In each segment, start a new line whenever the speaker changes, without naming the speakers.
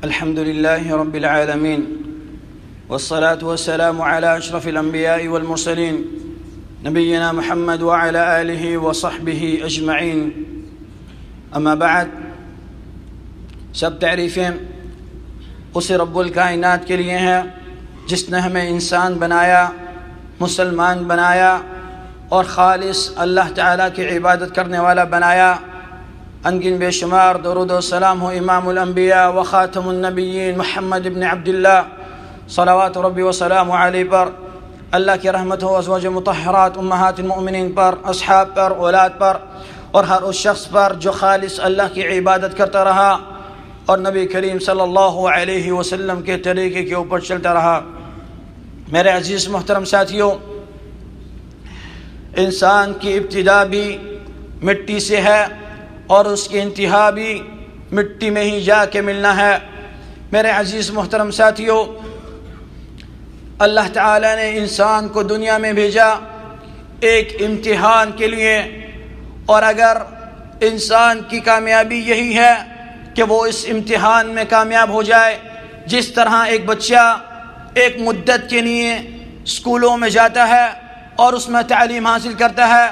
الحمد لله رب العالمين والصلاة والسلام على أشرف الأنبياء والمرسلين نبينا محمد وعلى آله وصحبه أجمعين. أما بعد، سب تعریفیں اس رب الکائنات کے لیے ہیں جس نے ہمیں انسان بنایا، مسلمان بنایا اور خالص اللہ تعالیٰ کی عبادت کرنے والا بنایا. انگن بے شمار درود و سلام ہو امام الانبیاء و خاتم النبیین محمد ابن عبداللہ صلوات ربی و سلام علیہ پر، اللہ کی رحمت ہو ازواج مطہرات امہات المؤمنین پر، اصحاب پر، اولاد پر اور ہر اس شخص پر جو خالص اللہ کی عبادت کرتا رہا اور نبی کریم صلی اللہ علیہ وسلم کے طریقے کے اوپر چلتا رہا. میرے عزیز محترم ساتھیوں، انسان کی ابتدا بھی مٹی سے ہے اور اس کی انتہا بھی مٹی میں ہی جا کے ملنا ہے. میرے عزیز محترم ساتھیوں، اللہ تعالیٰ نے انسان کو دنیا میں بھیجا ایک امتحان کے لیے، اور اگر انسان کی کامیابی یہی ہے کہ وہ اس امتحان میں کامیاب ہو جائے، جس طرح ایک بچہ ایک مدت کے لیے اسکولوں میں جاتا ہے اور اس میں تعلیم حاصل کرتا ہے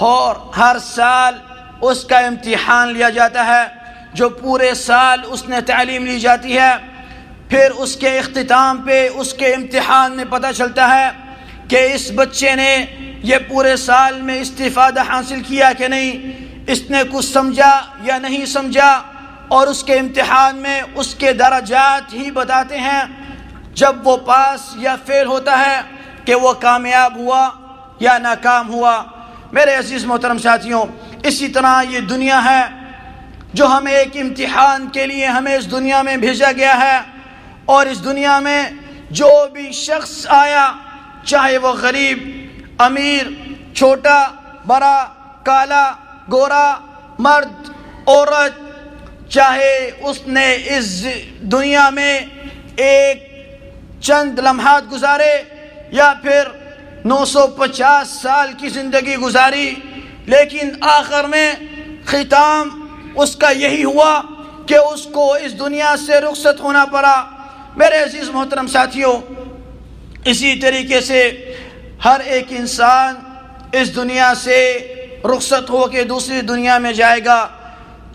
اور ہر سال اس کا امتحان لیا جاتا ہے، جو پورے سال اس نے تعلیم لی جاتی ہے، پھر اس کے اختتام پہ اس کے امتحان میں پتہ چلتا ہے کہ اس بچے نے یہ پورے سال میں استفادہ حاصل کیا کہ نہیں، اس نے کچھ سمجھا یا نہیں سمجھا، اور اس کے امتحان میں اس کے درجات ہی بتاتے ہیں جب وہ پاس یا فیل ہوتا ہے کہ وہ کامیاب ہوا یا ناکام ہوا. میرے عزیز محترم ساتھیوں، اسی طرح یہ دنیا ہے جو ہمیں ایک امتحان کے لیے ہمیں اس دنیا میں بھیجا گیا ہے، اور اس دنیا میں جو بھی شخص آیا، چاہے وہ غریب، امیر، چھوٹا، بڑا، کالا، گورا، مرد، عورت، چاہے اس نے اس دنیا میں ایک چند لمحات گزارے یا پھر 950 سال کی زندگی گزاری، لیکن آخر میں ختام اس کا یہی ہوا کہ اس کو اس دنیا سے رخصت ہونا پڑا. میرے عزیز محترم ساتھیوں، اسی طریقے سے ہر ایک انسان اس دنیا سے رخصت ہو کے دوسری دنیا میں جائے گا.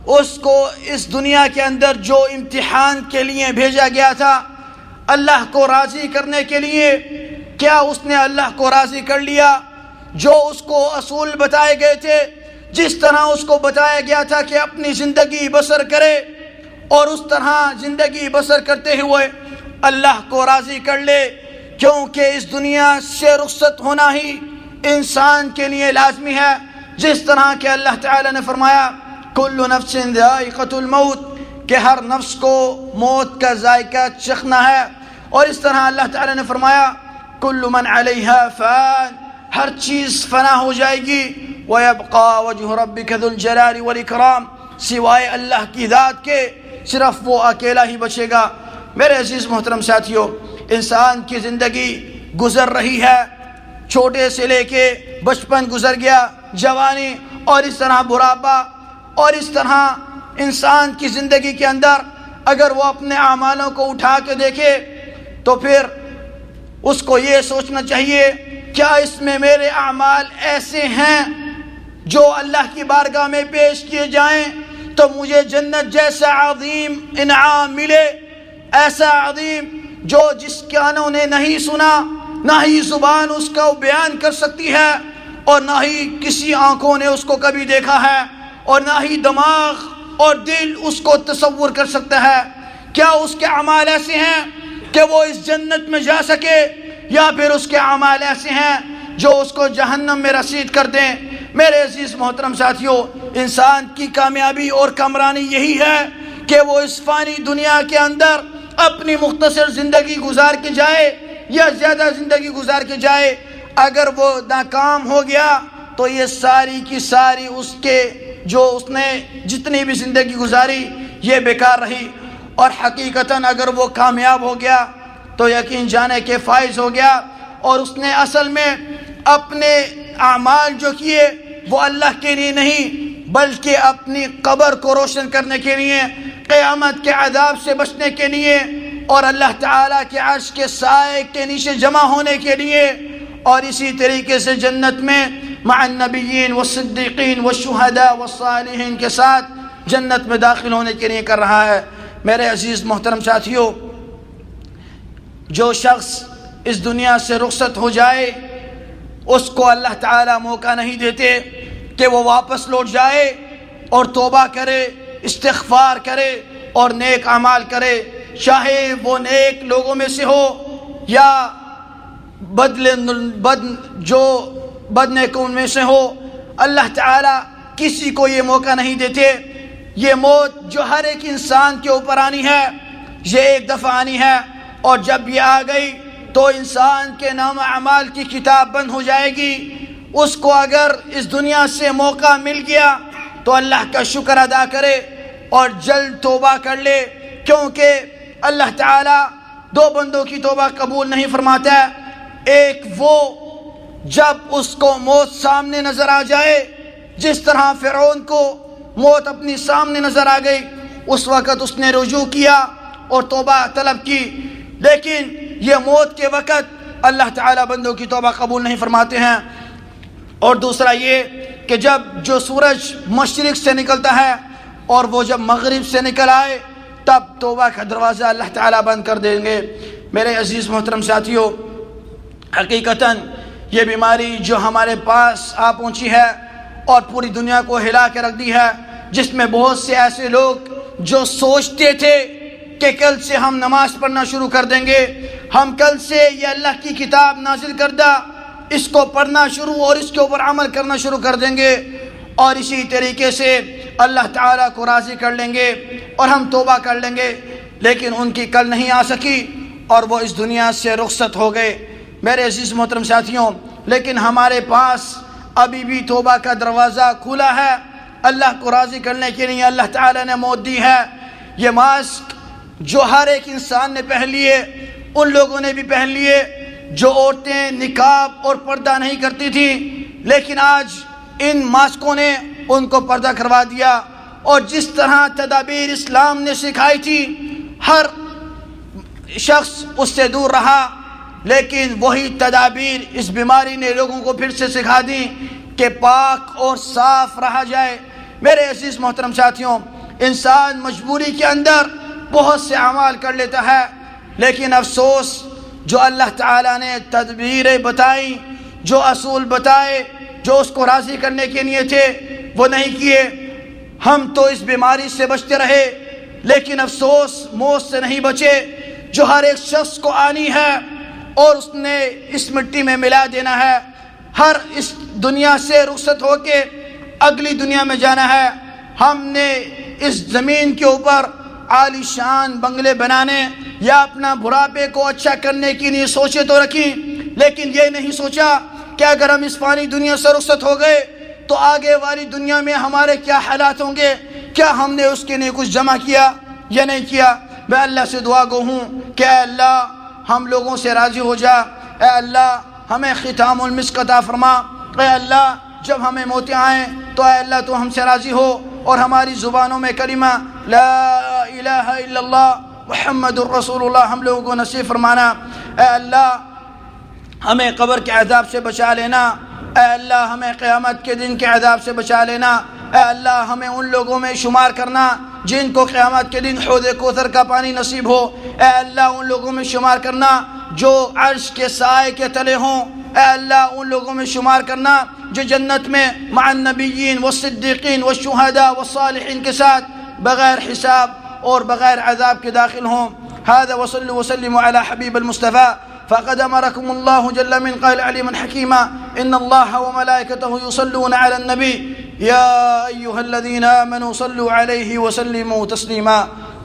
اس کو اس دنیا کے اندر جو امتحان کے لیے بھیجا گیا تھا، اللہ کو راضی کرنے کے لیے، کیا اس نے اللہ کو راضی کر لیا؟ جو اس کو اصول بتائے گئے تھے، جس طرح اس کو بتایا گیا تھا کہ اپنی زندگی بسر کرے، اور اس طرح زندگی بسر کرتے ہوئے اللہ کو راضی کر لے، کیونکہ اس دنیا سے رخصت ہونا ہی انسان کے لیے لازمی ہے. جس طرح کہ اللہ تعالی نے فرمایا کل نفس ذائقۃ الموت، کہ ہر نفس کو موت کا ذائقہ چکھنا ہے. اور اس طرح اللہ تعالی نے فرمایا کل من علیہا فان، ہر چیز فنا ہو جائے گی، وَيَبْقَى وَجْهُ رَبِّكَ ذُو الْجَلَالِ وَالْإِكْرَامِ، سوائے اللہ کی ذات کے صرف وہ اکیلا ہی بچے گا. میرے عزیز محترم ساتھیوں، انسان کی زندگی گزر رہی ہے، چھوٹے سے لے کے بچپن گزر گیا، جوانی، اور اس طرح بڑھاپا، اور اس طرح انسان کی زندگی کے اندر اگر وہ اپنے اعمالوں کو اٹھا کے دیکھے تو پھر اس کو یہ سوچنا چاہیے، کیا اس میں میرے اعمال ایسے ہیں جو اللہ کی بارگاہ میں پیش کیے جائیں تو مجھے جنت جیسا عظیم انعام ملے، ایسا عظیم جو جس کانوں نے نہیں سنا، نہ ہی زبان اس کا بیان کر سکتی ہے، اور نہ ہی کسی آنکھوں نے اس کو کبھی دیکھا ہے، اور نہ ہی دماغ اور دل اس کو تصور کر سکتا ہے. کیا اس کے اعمال ایسے ہیں کہ وہ اس جنت میں جا سکے، یا پھر اس کے اعمال ایسے ہیں جو اس کو جہنم میں رسید کر دیں؟ میرے عزیز محترم ساتھیوں، انسان کی کامیابی اور کامرانی یہی ہے کہ وہ اس فانی دنیا کے اندر اپنی مختصر زندگی گزار کے جائے یا زیادہ زندگی گزار کے جائے. اگر وہ ناکام ہو گیا تو یہ ساری کی ساری اس کے جو اس نے جتنی بھی زندگی گزاری یہ بیکار رہی. اور حقیقتاً اگر وہ کامیاب ہو گیا تو یقین جانے کہ فائز ہو گیا، اور اس نے اصل میں اپنے اعمال جو کیے وہ اللہ کے لیے نہیں بلکہ اپنی قبر کو روشن کرنے کے لیے قیامت کے عذاب سے بچنے کے لیے اور اللہ تعالیٰ کے عرش کے سائے کے نیچے جمع ہونے کے لیے، اور اسی طریقے سے جنت میں مع النبیین والصدیقین والشہداء والصالحین کے ساتھ جنت میں داخل ہونے کے لیے کر رہا ہے۔ میرے عزیز محترم ساتھیوں، جو شخص اس دنیا سے رخصت ہو جائے اس کو اللہ تعالیٰ موقع نہیں دیتے کہ وہ واپس لوٹ جائے اور توبہ کرے، استغفار کرے اور نیک اعمال کرے، چاہے وہ نیک لوگوں میں سے ہو یا بد نیکوں میں سے ہو۔ اللہ تعالیٰ کسی کو یہ موقع نہیں دیتے۔ یہ موت جو ہر ایک انسان کے اوپر آنی ہے یہ ایک دفعہ آنی ہے، اور جب یہ آ گئی تو انسان کے نام اعمال کی کتاب بند ہو جائے گی۔ اس کو اگر اس دنیا سے موقع مل گیا تو اللہ کا شکر ادا کرے اور جلد توبہ کر لے، کیونکہ اللہ تعالیٰ دو بندوں کی توبہ قبول نہیں فرماتا ہے۔ ایک وہ جب اس کو موت سامنے نظر آ جائے، جس طرح فرعون کو موت اپنی سامنے نظر آ گئی، اس وقت اس نے رجوع کیا اور توبہ طلب کی، لیکن یہ موت کے وقت اللہ تعالیٰ بندوں کی توبہ قبول نہیں فرماتے ہیں۔ اور دوسرا یہ کہ جب جو سورج مشرق سے نکلتا ہے اور وہ جب مغرب سے نکل آئے تب توبہ کا دروازہ اللہ تعالیٰ بند کر دیں گے۔ میرے عزیز محترم ساتھیوں، حقیقتاً یہ بیماری جو ہمارے پاس آ پہنچی ہے اور پوری دنیا کو ہلا کے رکھ دی ہے، جس میں بہت سے ایسے لوگ جو سوچتے تھے کہ کل سے ہم نماز پڑھنا شروع کر دیں گے، ہم کل سے یہ اللہ کی کتاب نازل کردہ اس کو پڑھنا شروع اور اس کے اوپر عمل کرنا شروع کر دیں گے، اور اسی طریقے سے اللہ تعالیٰ کو راضی کر لیں گے اور ہم توبہ کر لیں گے، لیکن ان کی کل نہیں آ سکی اور وہ اس دنیا سے رخصت ہو گئے۔ میرے عزیز محترم ساتھیوں، لیکن ہمارے پاس ابھی بھی توبہ کا دروازہ کھلا ہے۔ اللہ کو راضی کرنے کے لیے اللہ تعالیٰ نے موت دی ہے۔ یہ ماسک جو ہر ایک انسان نے پہن لیے، ان لوگوں نے بھی پہن لیے جو عورتیں نقاب اور پردہ نہیں کرتی تھیں، لیکن آج ان ماسکوں نے ان کو پردہ کروا دیا، اور جس طرح تدابیر اسلام نے سکھائی تھی ہر شخص اس سے دور رہا، لیکن وہی تدابیر اس بیماری نے لوگوں کو پھر سے سکھا دی کہ پاک اور صاف رہا جائے۔ میرے عزیز محترم ساتھیوں، انسان مجبوری کے اندر بہت سے اعمال کر لیتا ہے، لیکن افسوس جو اللہ تعالیٰ نے تدبیریں بتائیں، جو اصول بتائے، جو اس کو راضی کرنے کے لیے تھے، وہ نہیں کیے۔ ہم تو اس بیماری سے بچتے رہے، لیکن افسوس موت سے نہیں بچے، جو ہر ایک شخص کو آنی ہے اور اس نے اس مٹی میں ملا دینا ہے۔ ہر اس دنیا سے رخصت ہو کے اگلی دنیا میں جانا ہے۔ ہم نے اس زمین کے اوپر عالی شان بنگلے بنانے یا اپنا بڑھاپے کو اچھا کرنے کے لیے سوچے تو رکھی، لیکن یہ نہیں سوچا کہ اگر ہم اس فانی دنیا سے رخصت ہو گئے تو آگے والی دنیا میں ہمارے کیا حالات ہوں گے، کیا ہم نے اس کے لیے کچھ جمع کیا یا نہیں کیا۔ میں اللہ سے دعا گو ہوں کہ اے اللہ ہم لوگوں سے راضی ہو جا، اے اللہ ہمیں ختام المسک عطا فرما، اے اللہ جب ہمیں موتیں آئیں تو اے اللہ تو ہم سے راضی ہو اور ہماری زبانوں میں کلمہ لا الہ الا اللہ محمد الرسول اللہ ہم لوگوں کو نصیب فرمانا۔ اے اللہ ہمیں قبر کے عذاب سے بچا لینا، اے اللہ ہمیں قیامت کے دن کے عذاب سے بچا لینا، اے اللہ ہمیں ان لوگوں میں شمار کرنا جن کو قیامت کے دن حوض کوثر کا پانی نصیب ہو، اے اللہ ان لوگوں میں شمار کرنا جو عرش کے سائے کے تلے ہوں، اے اللہ ان لوگوں میں شمار کرنا جو جنت میں مع النبیین والصدیقین والشہداء والصالحین کے ساتھ بغیر حساب اور بغیر عذاب کے داخل ہوں۔ هذا وصلوا وسلموا على حبيب المصطفى فقد أمركم الله جل من قائل عليما حكيما إن الله وملائكته يصلون على النبي يا أيها الذين آمنوا صلوا عليه وسلموا تسليما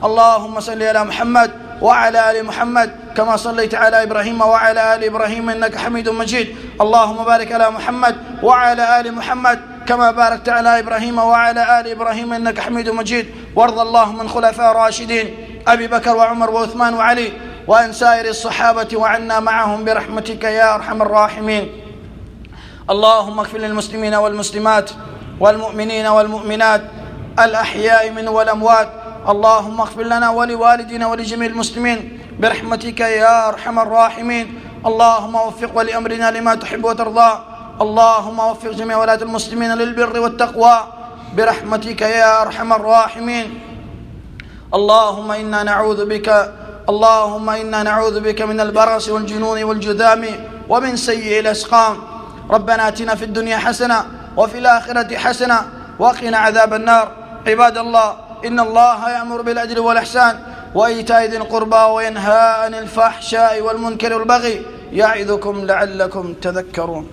اللهم صل على محمد وعلى آل محمد كما صليت على إبراهيم وعلى آل إبراهيم إنك حميد مجيد اللهم بارك على محمد وعلى آل محمد كما باركت على إبراهيم وعلى آل إبراهيم إنك حميد مجيد وارض اللهم من خلفاء الراشدين أبي بكر وعمر وعثمان وعلي وعن سائر الصحابة وعنا معهم برحمتك يا أرحم الراحمين اللهم اغفر للمسلمين والمسلمات والمؤمنين والمؤمنات الأحياء منهم والأموات اللهم اغفر لنا ولوالدينا ولجميع المسلمين برحمتك يا أرحم الراحمين. اللهم وفق ولي أمرنا لما تحب وترضى. اللهم وفق جميع ولاة المسلمين للبر والتقوى برحمتك يا أرحم الراحمين. اللهم إنا نعوذ بك من البرص والجنون والجذام ومن سيء الأسقام. ربنا آتنا في الدنيا حسنة وفي الآخرة حسنة وقنا عذاب النار. عباد الله، إن الله يأمر بالعدل والإحسان وإيتاء ذي القربى وينهى عن الفحشاء والمنكر والبغي يعظكم لعلكم تذكرون.